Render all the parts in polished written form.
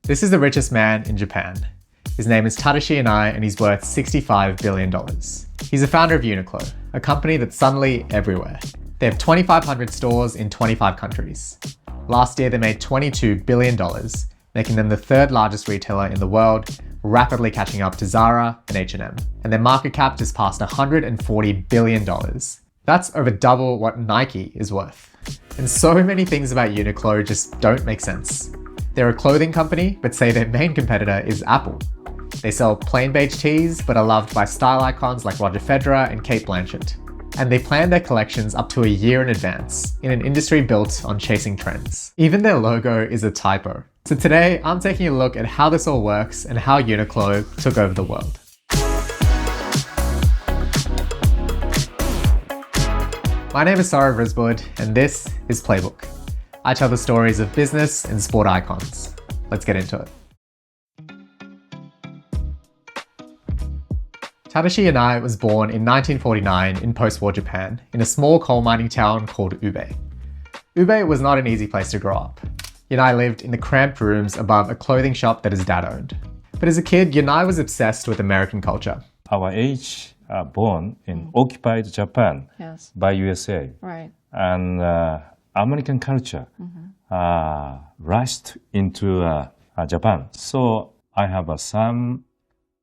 This is the richest man in Japan. His name is Tadashi Yanai and he's worth $65 billion. He's the founder of Uniqlo, a company that's suddenly everywhere. They have 2,500 stores in 25 countries. Last year they made $22 billion, making them the third largest retailer in the world, rapidly catching up to Zara and H&M. And their market cap just passed $140 billion. That's over double what Nike is worth. And so many things about Uniqlo just don't make sense. They're a clothing company, but say their main competitor is Apple. They sell plain beige tees, but are loved by style icons like Roger Federer and Kate Blanchett. And they plan their collections up to a year in advance, in an industry built on chasing trends. Even their logo is a typo. So today, I'm taking a look at how this all works and how Uniqlo took over the world. My name is Saurav Risbud, and this is Playbook. I tell the stories of business and sport icons. Let's get into it. Tadashi Yanai was born in 1949 in post-war Japan, in a small coal mining town called Ube. Ube was not an easy place to grow up. Yanai lived in the cramped rooms above a clothing shop that his dad owned. But as a kid, Yanai was obsessed with American culture. Our age born in occupied Japan by USA. Right. And American culture rushed into Japan. So I have some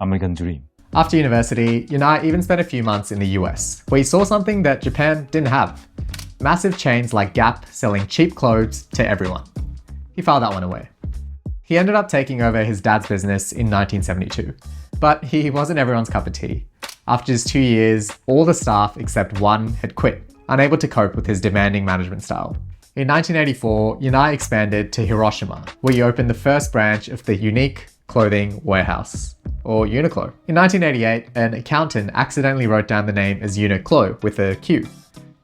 American dream. After university, Yanai even spent a few months in the US, where he saw something that Japan didn't have. Massive chains like Gap selling cheap clothes to everyone. He filed that one away. He ended up taking over his dad's business in 1972, but he wasn't everyone's cup of tea. After just 2 years, all the staff except one had quit, unable to cope with his demanding management style. In 1984, Yanai expanded to Hiroshima, where he opened the first branch of the Unique Clothing Warehouse, or Uniqlo. In 1988, an accountant accidentally wrote down the name as Uniqlo with a Q.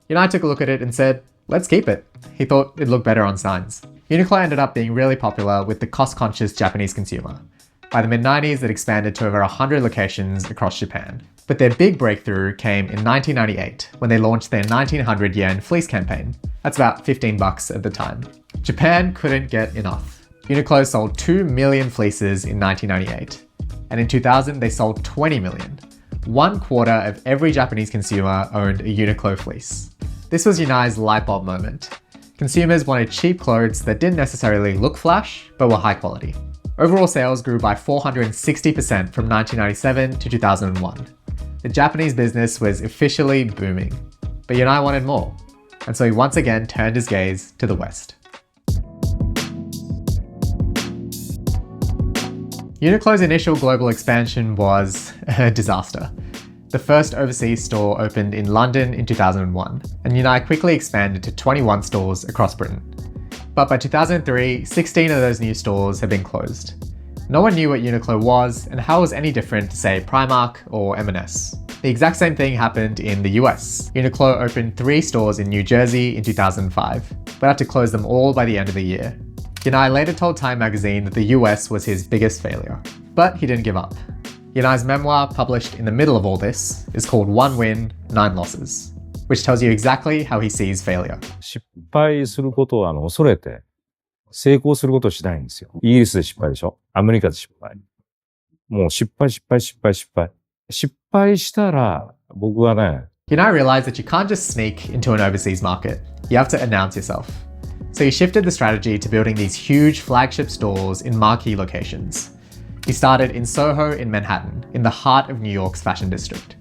Yanai took a look at it and said, let's keep it. He thought it'd look better on signs. Uniqlo ended up being really popular with the cost-conscious Japanese consumer. By the mid-90s, it expanded to over 100 locations across Japan. But their big breakthrough came in 1998, when they launched their 1900 yen fleece campaign. That's about $15 at the time. Japan couldn't get enough. Uniqlo sold 2 million fleeces in 1998. And in 2000, they sold 20 million. 1/4 of every Japanese consumer owned a Uniqlo fleece. This was Yanai's light bulb moment. Consumers wanted cheap clothes that didn't necessarily look flash, but were high quality. Overall sales grew by 460% from 1997 to 2001. The Japanese business was officially booming, but Yanai wanted more, and so he once again turned his gaze to the West. Uniqlo's initial global expansion was a disaster. The first overseas store opened in London in 2001, and Yanai quickly expanded to 21 stores across Britain. But by 2003, 16 of those new stores had been closed. No one knew what Uniqlo was and how it was any different to, say, Primark or M&S. The exact same thing happened in the US. Uniqlo opened 3 stores in New Jersey in 2005, but had to close them all by the end of the year. Yanai later told Time magazine that the US was his biggest failure. But he didn't give up. Yanai's memoir, published in the middle of all this, is called One Win, 9 Losses, which tells you exactly how he sees failure. 失敗することを恐れて成功することをしないんですよ。イギリスで失敗でしょ。アメリカで失敗。もう失敗したら僕はね。Yanai realized that you can't just sneak into an overseas market. You have to announce yourself. So he shifted the strategy to building these huge flagship stores in marquee locations. He started in Soho in Manhattan, in the heart of New York's fashion district.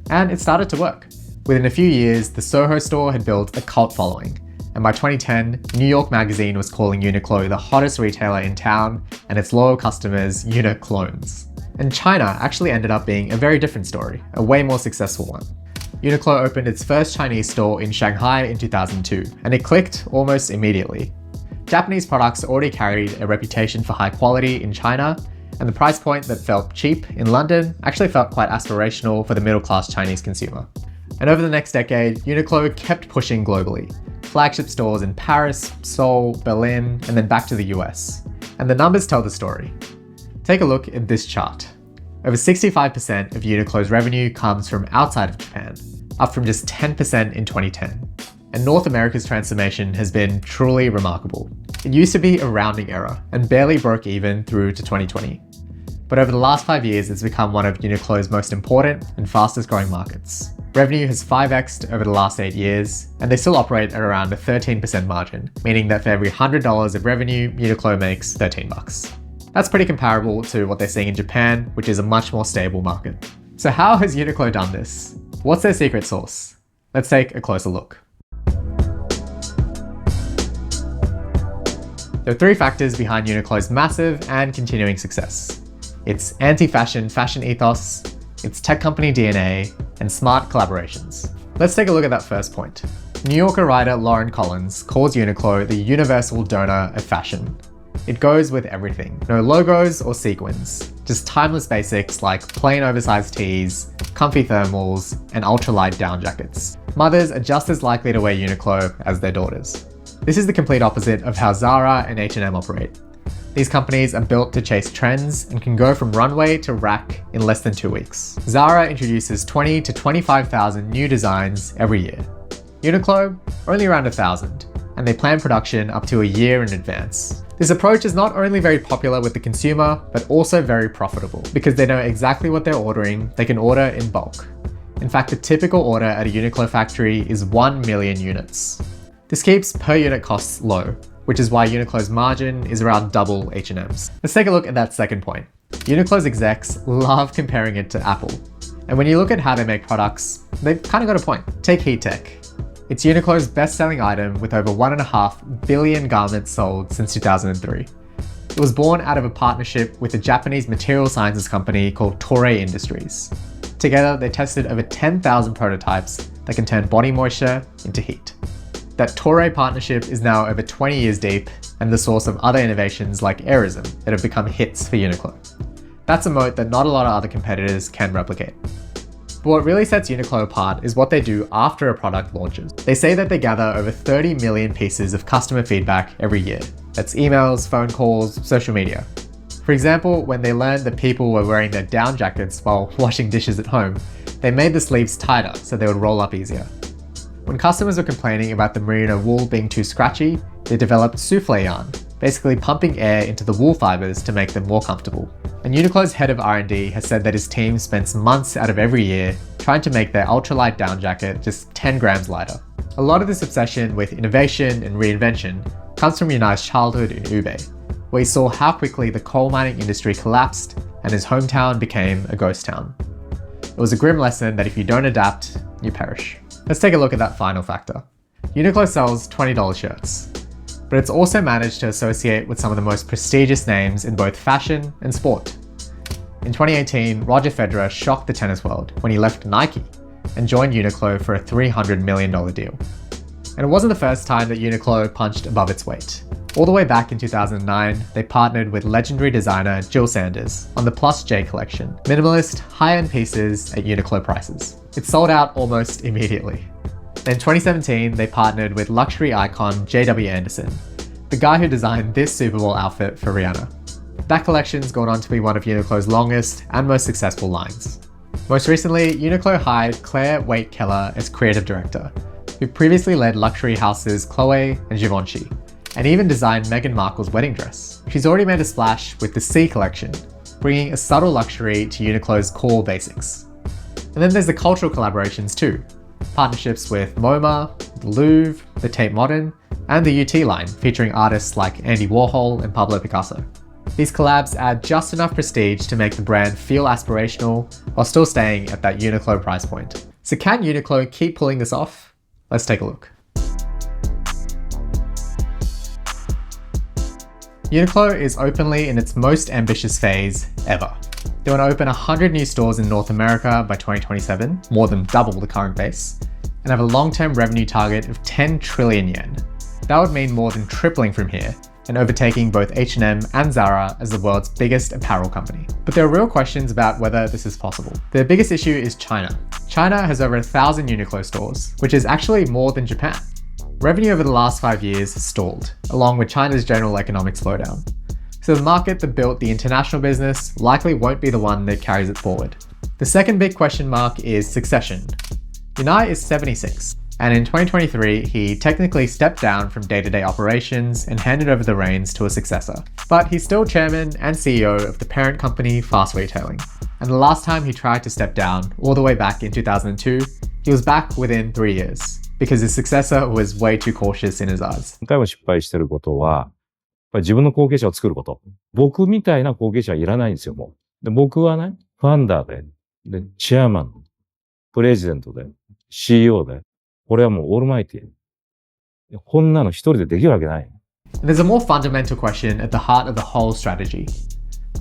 And it started to work. Within a few years, the Soho store had built a cult following. And by 2010, New York Magazine was calling Uniqlo the hottest retailer in town and its loyal customers Uniqlones. And China actually ended up being a very different story, a way more successful one. Uniqlo opened its first Chinese store in Shanghai in 2002, and it clicked almost immediately. Japanese products already carried a reputation for high quality in China, and the price point that felt cheap in London actually felt quite aspirational for the middle-class Chinese consumer. And over the next decade, Uniqlo kept pushing globally. Flagship stores in Paris, Seoul, Berlin, and then back to the US. And the numbers tell the story. Take a look at this chart. Over 65% of Uniqlo's revenue comes from outside of Japan, up from just 10% in 2010. And North America's transformation has been truly remarkable. It used to be a rounding error and barely broke even through to 2020. But over the last 5 years, it's become one of Uniqlo's most important and fastest growing markets. Revenue has 5x'd over the last 8 years, and they still operate at around a 13% margin, meaning that for every $100 of revenue, Uniqlo makes 13 bucks. That's pretty comparable to what they're seeing in Japan, which is a much more stable market. So how has Uniqlo done this? What's their secret sauce? Let's take a closer look. There are 3 factors behind Uniqlo's massive and continuing success. It's anti-fashion fashion ethos, its tech company DNA, and smart collaborations. Let's take a look at that first point. New Yorker writer Lauren Collins calls Uniqlo the universal donor of fashion. It goes with everything. No logos or sequins, just timeless basics like plain oversized tees, comfy thermals, and ultralight down jackets. Mothers are just as likely to wear Uniqlo as their daughters. This is the complete opposite of how Zara and H&M operate. These companies are built to chase trends and can go from runway to rack in less than 2 weeks. Zara introduces 20 to 25,000 new designs every year. Uniqlo, only around 1,000, and they plan production up to a year in advance. This approach is not only very popular with the consumer, but also very profitable. Because they know exactly what they're ordering, they can order in bulk. In fact, the typical order at a Uniqlo factory is 1 million units. This keeps per unit costs low, which is why Uniqlo's margin is around double H&M's. Let's take a look at that second point. Uniqlo's execs love comparing it to Apple. And when you look at how they make products, they've kind of got a point. Take Heat Tech. It's Uniqlo's best-selling item with over 1.5 billion garments sold since 2003. It was born out of a partnership with a Japanese material sciences company called Toray Industries. Together, they tested over 10,000 prototypes that can turn body moisture into heat. That Toray partnership is now over 20 years deep and the source of other innovations like Airism that have become hits for Uniqlo. That's a moat that not a lot of other competitors can replicate. But what really sets Uniqlo apart is what they do after a product launches. They say that they gather over 30 million pieces of customer feedback every year. That's emails, phone calls, social media. For example, when they learned that people were wearing their down jackets while washing dishes at home, they made the sleeves tighter so they would roll up easier. When customers were complaining about the merino wool being too scratchy, they developed souffle yarn, basically pumping air into the wool fibers to make them more comfortable. And Uniqlo's head of R&D has said that his team spends months out of every year trying to make their ultralight down jacket just 10 grams lighter. A lot of this obsession with innovation and reinvention comes from Yanai's childhood in Ube, where he saw how quickly the coal mining industry collapsed and his hometown became a ghost town. It was a grim lesson that if you don't adapt, you perish. Let's take a look at that final factor. Uniqlo sells $20 shirts, but it's also managed to associate with some of the most prestigious names in both fashion and sport. In 2018, Roger Federer shocked the tennis world when he left Nike and joined Uniqlo for a $300 million deal. And it wasn't the first time that Uniqlo punched above its weight. All the way back in 2009, they partnered with legendary designer Jill Sanders on the Plus J collection, minimalist, high-end pieces at Uniqlo prices. It sold out almost immediately. Then in 2017, they partnered with luxury icon J.W. Anderson, the guy who designed this Super Bowl outfit for Rihanna. That collection's gone on to be one of Uniqlo's longest and most successful lines. Most recently, Uniqlo hired Claire Waite-Keller as creative director, who previously led luxury houses Chloé and Givenchy, and even designed Meghan Markle's wedding dress. She's already made a splash with the C collection, bringing a subtle luxury to Uniqlo's core basics. And then there's the cultural collaborations too. Partnerships with MoMA, the Louvre, the Tate Modern, and the UT line, featuring artists like Andy Warhol and Pablo Picasso. These collabs add just enough prestige to make the brand feel aspirational while still staying at that Uniqlo price point. So can Uniqlo keep pulling this off? Let's take a look. Uniqlo is openly in its most ambitious phase ever. They want to open 100 new stores in North America by 2027, more than double the current base, and have a long-term revenue target of 10 trillion yen. That would mean more than tripling from here, and overtaking both H&M and Zara as the world's biggest apparel company. But there are real questions about whether this is possible. The biggest issue is China. China has over 1,000 Uniqlo stores, which is actually more than Japan. Revenue over the last 5 years has stalled, along with China's general economic slowdown. So the market that built the international business likely won't be the one that carries it forward. The second big question mark is succession. Yanai is 76. And in 2023, he technically stepped down from day-to-day operations and handed over the reins to a successor. But he's still chairman and CEO of the parent company Fast Retailing. And the last time he tried to step down, all the way back in 2002, he was back within 3 years, because his successor was way too cautious in his eyes. 今回も失敗してることは、やっぱり自分の後継者を作ること。僕みたいな後継者はいらないんですよ、もう。で、僕はね、ファウンダーで、チェアマン、プレジデントで、CEO で、これはもうオールマイティ。こんなの一人でできるわけない。There's a more fundamental question at the heart of the whole strategy.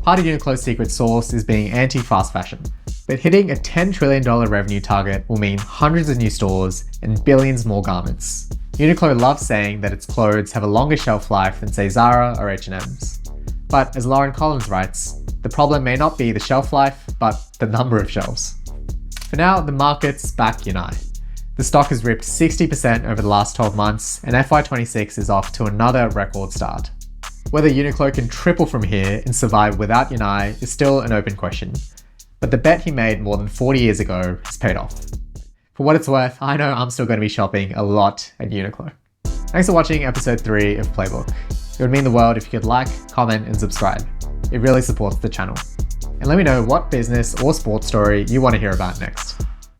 Part of Uniqlo's secret sauce is being anti-fast fashion. But hitting a $10 trillion revenue target will mean hundreds of new stores and billions more garments. Uniqlo loves saying that its clothes have a longer shelf life than, say, Zara or H&M's. But as Lauren Collins writes, the problem may not be the shelf life, but the number of shelves. For now, the market's back Yanai. The stock has ripped 60% over the last 12 months, and FY26 is off to another record start. Whether Uniqlo can triple from here and survive without Yanai is still an open question. But the bet he made more than 40 years ago has paid off. For what it's worth, I know I'm still going to be shopping a lot at Uniqlo. Thanks for watching episode 3 of Playbook. It would mean the world if you could like, comment, and subscribe. It really supports the channel. And let me know what business or sports story you want to hear about next.